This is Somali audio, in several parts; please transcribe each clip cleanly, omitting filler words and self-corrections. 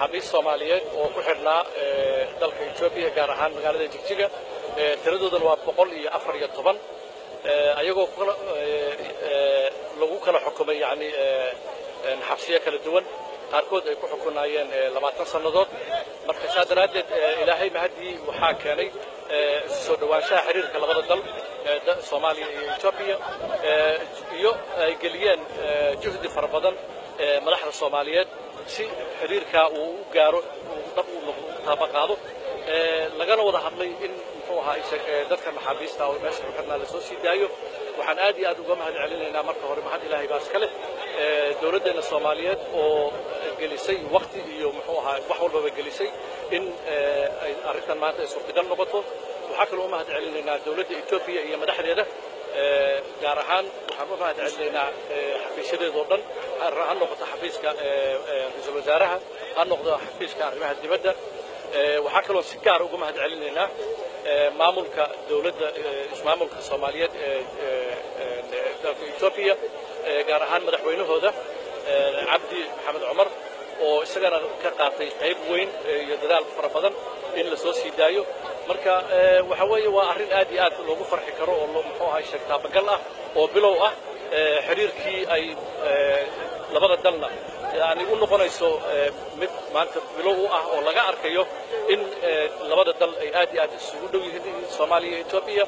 حبيس Soomaaliyeed oo ku xirnaa dalka Itoobiya gaar ahaan magaalada Jigjiga tiradoodan waa 114 ayagoo lagu kala xukumay yani xabsiyo kala duwan qaarkood ay ku xukunaayeen 20 sanadood marka saadaradeed ilaahay mahadii waxa keenay soo dhawaanshaha xiriirka labada dal Soomaaliya iyo Itoobiya iyo ay galiyeen juhdi fara badan madaxda Soomaaliyeed si xiriirka uu gaaro dab uu tabaqado lagana wada hadlay in muxuu ahaa dadka maxaabiista oo meesha ku xirnaa la soo sii daayo waxaan aad iyo aad uga mahad celinaynaa marka hore mahad Ilaahay baas kale dawladdeena Soomaaliyeed oo gelisay waqti iyo muxuu ahaa wax walba gelisay in ay arrintan maanta suurtagal noqoto waxa kale oo mahad celinaynaa dawladda Itoobiya iyo madaxdeeda gaar ahaan waxaan u mahad celinaynaa xafiisyadeeda oo dhan ha noqoto xafiiska ra'iisul wasaaraha ha noqdo xafiiska arrimaha dibadda waxa kale oo si gaar uga mahad celinaynaa maamulka dawladda ismaamulka Soomaaliyeed dalka Itoobiya gaar ahaan madaxweynahooda Cabdi Maxamed Cumar oo isagana ka qaatay qayb weyn iyo dadaal fara badan in la soo sii daayo marka waxa weeye waa arrin aad iyo aad loogu farxi karo oo muxuu ahaa sheegtaa bagal ah oo bilow ah xiriirkii ay labada dalna yani u noqonayso mid maanta bilow ah oo laga arkayo in labada dal ay aad iyo aad isugu dhow yihiin Soomaaliya iyo Itoobiya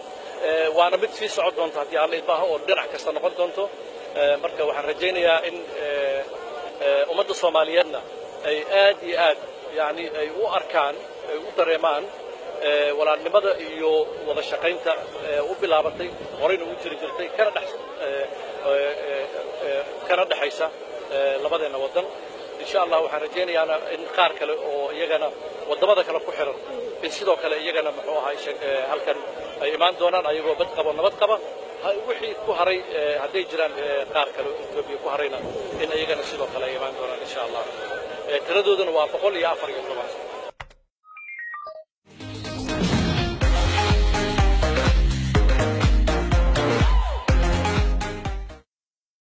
waana mid sii socon doonta hadii aan leeyahay oo dhinac kasta noqon doonto marka waxaan rajaynayaa in ummadda Soomaaliyeedna ay aad iyo aad yani ay u arkaan ay u dareemaan walaalnimada iyo wada shaqaynta u bilaabatay horeyna u jiri jirtay kana dhaxaysa labadeena wadan insha Allah waxaan rajaynayaa in qaar kale oo iyagana wadamada kale ku xiran in sidoo kale iyagana muxuu ahaa halkan ay imaan doonaan ayagoo nabad qaba wixii ku haray haday jiraan qaar kale oo Itoobiya ku harayna in iyagana sidoo kale ay imaan doonaan insha Allah tiradooduna waa 114